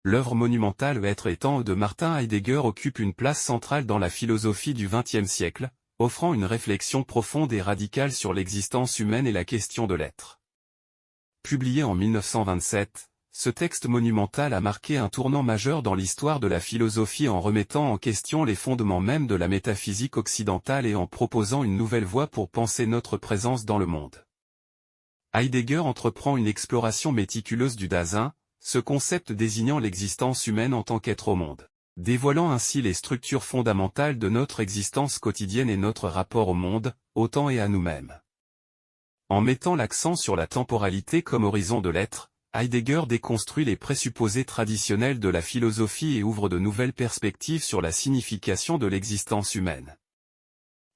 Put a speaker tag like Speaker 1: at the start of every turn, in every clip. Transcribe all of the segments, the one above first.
Speaker 1: l'œuvre monumentale Être et temps de Martin Heidegger occupe une place centrale dans la philosophie du XXe siècle, offrant une réflexion profonde et radicale sur l'existence humaine et la question de l'être. Publié en 1927, ce texte monumental a marqué un tournant majeur dans l'histoire de la philosophie en remettant en question les fondements mêmes de la métaphysique occidentale et en proposant une nouvelle voie pour penser notre présence dans le monde. Heidegger entreprend une exploration méticuleuse du Dasein, ce concept désignant l'existence humaine en tant qu'être au monde, dévoilant ainsi les structures fondamentales de notre existence quotidienne et notre rapport au monde, au temps et à nous-mêmes. En mettant l'accent sur la temporalité comme horizon de l'être, Heidegger déconstruit les présupposés traditionnels de la philosophie et ouvre de nouvelles perspectives sur la signification de l'existence humaine.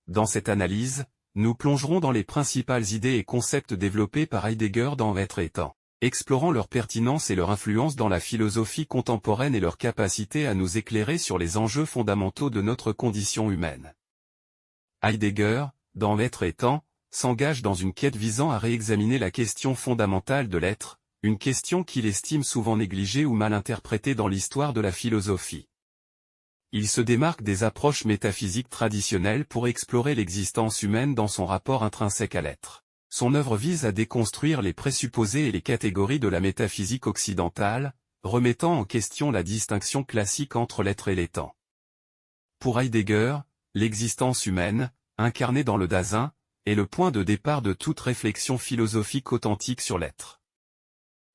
Speaker 1: Dans cette analyse, nous plongerons dans les principales idées et concepts développés par Heidegger dans Être et temps, explorant leur pertinence et leur influence dans la philosophie contemporaine et leur capacité à nous éclairer sur les enjeux fondamentaux de notre condition humaine. Heidegger, dans Être et temps, s'engage dans une quête visant à réexaminer la question fondamentale de l'être, une question qu'il estime souvent négligée ou mal interprétée dans l'histoire de la philosophie. Il se démarque des approches métaphysiques traditionnelles pour explorer l'existence humaine dans son rapport intrinsèque à l'être. Son œuvre vise à déconstruire les présupposés et les catégories de la métaphysique occidentale, remettant en question la distinction classique entre l'être et les temps. Pour Heidegger, l'existence humaine, incarnée dans le Dasein, est le point de départ de toute réflexion philosophique authentique sur l'être.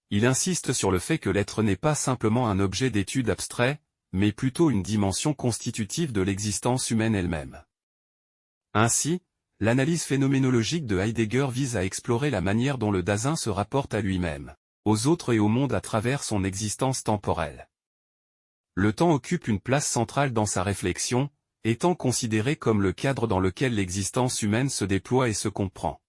Speaker 1: Il insiste sur le fait que l'être n'est pas simplement un objet d'étude abstrait, mais plutôt une dimension constitutive de l'existence humaine elle-même. Ainsi, l'analyse phénoménologique de Heidegger vise à explorer la manière dont le Dasein se rapporte à lui-même, aux autres et au monde à travers son existence temporelle. Le temps occupe une place centrale dans sa réflexion, étant considéré comme le cadre dans lequel l'existence humaine se déploie et se comprend.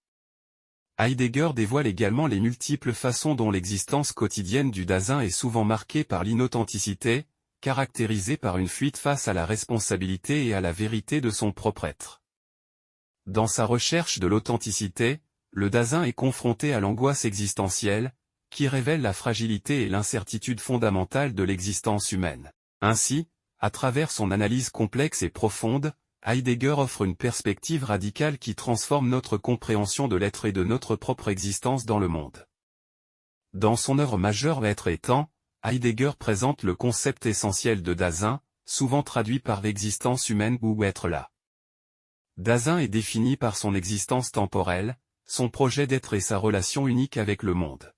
Speaker 1: Heidegger dévoile également les multiples façons dont l'existence quotidienne du Dasein est souvent marquée par l'inauthenticité, caractérisée par une fuite face à la responsabilité et à la vérité de son propre être. Dans sa recherche de l'authenticité, le Dasein est confronté à l'angoisse existentielle, qui révèle la fragilité et l'incertitude fondamentale de l'existence humaine. Ainsi, à travers son analyse complexe et profonde, Heidegger offre une perspective radicale qui transforme notre compréhension de l'être et de notre propre existence dans le monde. Dans son œuvre majeure Être et temps, Heidegger présente le concept essentiel de Dasein, souvent traduit par l'existence humaine ou être là. Dasein est défini par son existence temporelle, son projet d'être et sa relation unique avec le monde.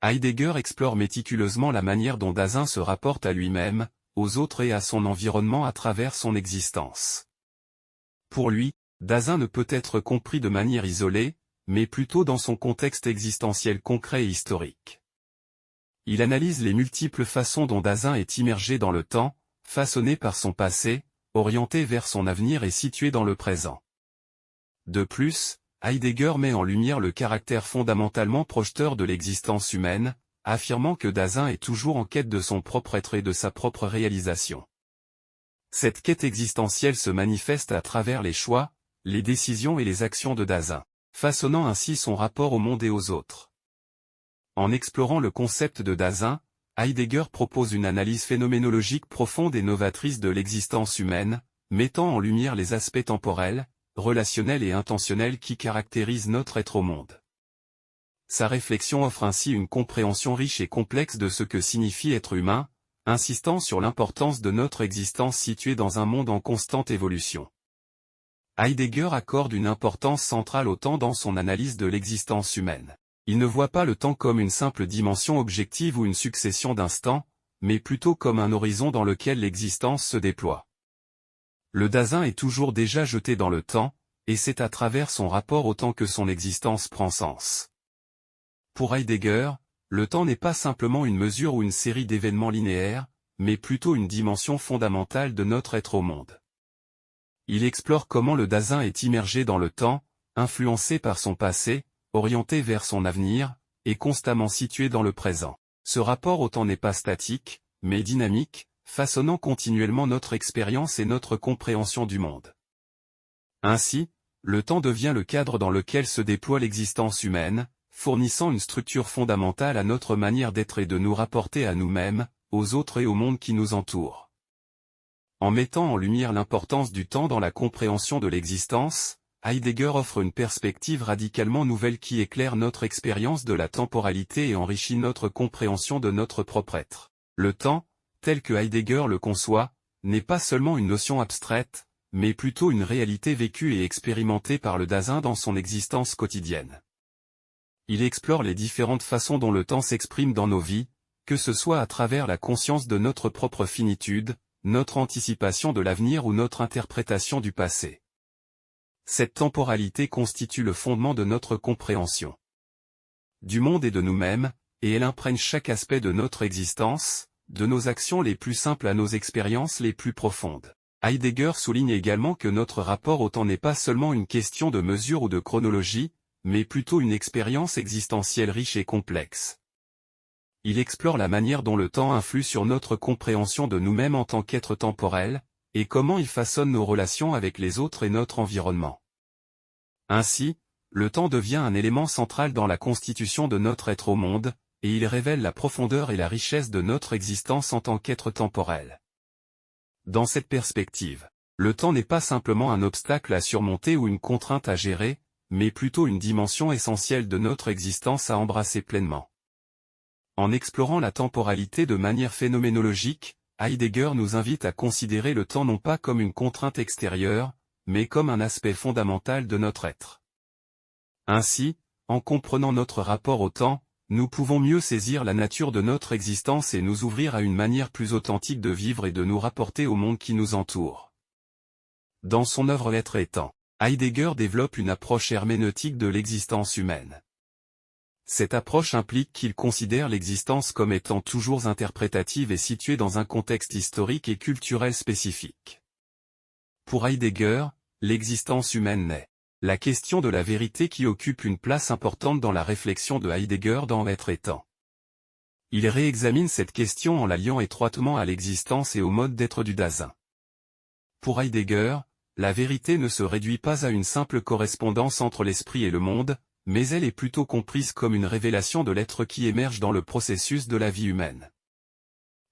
Speaker 1: Heidegger explore méticuleusement la manière dont Dasein se rapporte à lui-même, aux autres et à son environnement à travers son existence. Pour lui, Dasein ne peut être compris de manière isolée, mais plutôt dans son contexte existentiel concret et historique. Il analyse les multiples façons dont Dasein est immergé dans le temps, façonné par son passé, orienté vers son avenir et situé dans le présent. De plus, Heidegger met en lumière le caractère fondamentalement projeteur de l'existence humaine, affirmant que Dasein est toujours en quête de son propre être et de sa propre réalisation. Cette quête existentielle se manifeste à travers les choix, les décisions et les actions de Dasein, façonnant ainsi son rapport au monde et aux autres. En explorant le concept de Dasein, Heidegger propose une analyse phénoménologique profonde et novatrice de l'existence humaine, mettant en lumière les aspects temporels, relationnels et intentionnels qui caractérisent notre être au monde. Sa réflexion offre ainsi une compréhension riche et complexe de ce que signifie être humain, insistant sur l'importance de notre existence située dans un monde en constante évolution. Heidegger accorde une importance centrale au temps dans son analyse de l'existence humaine. Il ne voit pas le temps comme une simple dimension objective ou une succession d'instants, mais plutôt comme un horizon dans lequel l'existence se déploie. Le Dasein est toujours déjà jeté dans le temps, et c'est à travers son rapport au temps que son existence prend sens. Pour Heidegger, le temps n'est pas simplement une mesure ou une série d'événements linéaires, mais plutôt une dimension fondamentale de notre être au monde. Il explore comment le Dasein est immergé dans le temps, influencé par son passé, orienté vers son avenir, et constamment situé dans le présent. Ce rapport au temps n'est pas statique, mais dynamique, façonnant continuellement notre expérience et notre compréhension du monde. Ainsi, le temps devient le cadre dans lequel se déploie l'existence humaine, fournissant une structure fondamentale à notre manière d'être et de nous rapporter à nous-mêmes, aux autres et au monde qui nous entoure. En mettant en lumière l'importance du temps dans la compréhension de l'existence, Heidegger offre une perspective radicalement nouvelle qui éclaire notre expérience de la temporalité et enrichit notre compréhension de notre propre être. Le temps, tel que Heidegger le conçoit, n'est pas seulement une notion abstraite, mais plutôt une réalité vécue et expérimentée par le Dasein dans son existence quotidienne. Il explore les différentes façons dont le temps s'exprime dans nos vies, que ce soit à travers la conscience de notre propre finitude, notre anticipation de l'avenir ou notre interprétation du passé. Cette temporalité constitue le fondement de notre compréhension du monde et de nous-mêmes, et elle imprègne chaque aspect de notre existence, de nos actions les plus simples à nos expériences les plus profondes. Heidegger souligne également que notre rapport au temps n'est pas seulement une question de mesure ou de chronologie, mais plutôt une expérience existentielle riche et complexe. Il explore la manière dont le temps influe sur notre compréhension de nous-mêmes en tant qu'être temporel, et comment il façonne nos relations avec les autres et notre environnement. Ainsi, le temps devient un élément central dans la constitution de notre être au monde, et il révèle la profondeur et la richesse de notre existence en tant qu'être temporel. Dans cette perspective, le temps n'est pas simplement un obstacle à surmonter ou une contrainte à gérer, mais plutôt une dimension essentielle de notre existence à embrasser pleinement. En explorant la temporalité de manière phénoménologique, Heidegger nous invite à considérer le temps non pas comme une contrainte extérieure, mais comme un aspect fondamental de notre être. Ainsi, en comprenant notre rapport au temps, nous pouvons mieux saisir la nature de notre existence et nous ouvrir à une manière plus authentique de vivre et de nous rapporter au monde qui nous entoure. Dans son œuvre L'être et temps, Heidegger développe une approche herméneutique de l'existence humaine. Cette approche implique qu'il considère l'existence comme étant toujours interprétative et située dans un contexte historique et culturel spécifique. Pour Heidegger, l'existence humaine n'est la question de la vérité qui occupe une place importante dans la réflexion de Heidegger dans L'être et temps. Il réexamine cette question en la liant étroitement à l'existence et au mode d'être du Dasein. Pour Heidegger, la vérité ne se réduit pas à une simple correspondance entre l'esprit et le monde, mais elle est plutôt comprise comme une révélation de l'être qui émerge dans le processus de la vie humaine.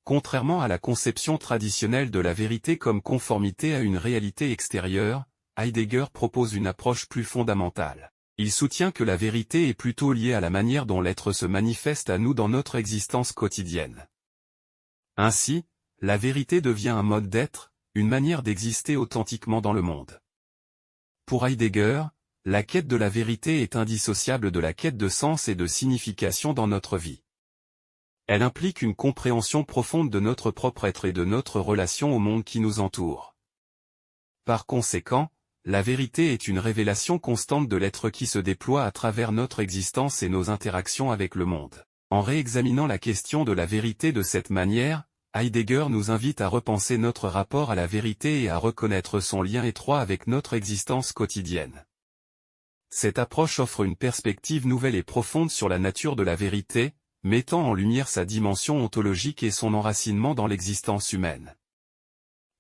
Speaker 1: Contrairement à la conception traditionnelle de la vérité comme conformité à une réalité extérieure, Heidegger propose une approche plus fondamentale. Il soutient que la vérité est plutôt liée à la manière dont l'être se manifeste à nous dans notre existence quotidienne. Ainsi, la vérité devient un mode d'être, une manière d'exister authentiquement dans le monde. Pour Heidegger, la quête de la vérité est indissociable de la quête de sens et de signification dans notre vie. Elle implique une compréhension profonde de notre propre être et de notre relation au monde qui nous entoure. Par conséquent, la vérité est une révélation constante de l'être qui se déploie à travers notre existence et nos interactions avec le monde. En réexaminant la question de la vérité de cette manière, Heidegger nous invite à repenser notre rapport à la vérité et à reconnaître son lien étroit avec notre existence quotidienne. Cette approche offre une perspective nouvelle et profonde sur la nature de la vérité, mettant en lumière sa dimension ontologique et son enracinement dans l'existence humaine.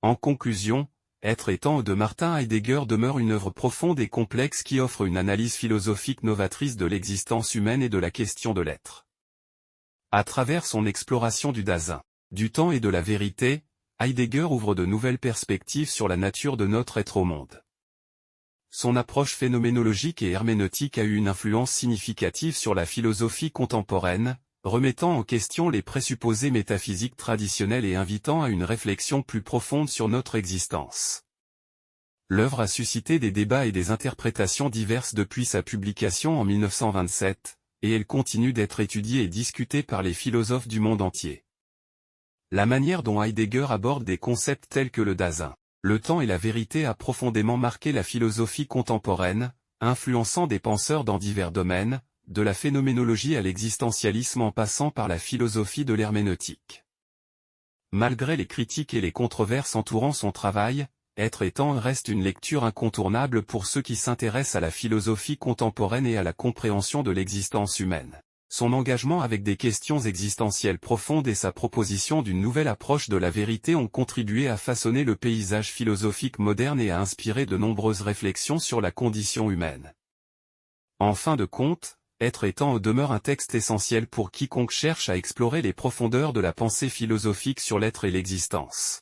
Speaker 1: En conclusion, Être et temps de Martin Heidegger demeure une œuvre profonde et complexe qui offre une analyse philosophique novatrice de l'existence humaine et de la question de l'être. À travers son exploration du Dasein, du temps et de la vérité, Heidegger ouvre de nouvelles perspectives sur la nature de notre être au monde. Son approche phénoménologique et herméneutique a eu une influence significative sur la philosophie contemporaine, remettant en question les présupposés métaphysiques traditionnels et invitant à une réflexion plus profonde sur notre existence. L'œuvre a suscité des débats et des interprétations diverses depuis sa publication en 1927, et elle continue d'être étudiée et discutée par les philosophes du monde entier. La manière dont Heidegger aborde des concepts tels que le Dasein, le temps et la vérité a profondément marqué la philosophie contemporaine, influençant des penseurs dans divers domaines, de la phénoménologie à l'existentialisme en passant par la philosophie de l'herméneutique. Malgré les critiques et les controverses entourant son travail, Être et temps reste une lecture incontournable pour ceux qui s'intéressent à la philosophie contemporaine et à la compréhension de l'existence humaine. Son engagement avec des questions existentielles profondes et sa proposition d'une nouvelle approche de la vérité ont contribué à façonner le paysage philosophique moderne et à inspirer de nombreuses réflexions sur la condition humaine. En fin de compte, Être et temps demeure un texte essentiel pour quiconque cherche à explorer les profondeurs de la pensée philosophique sur l'être et l'existence.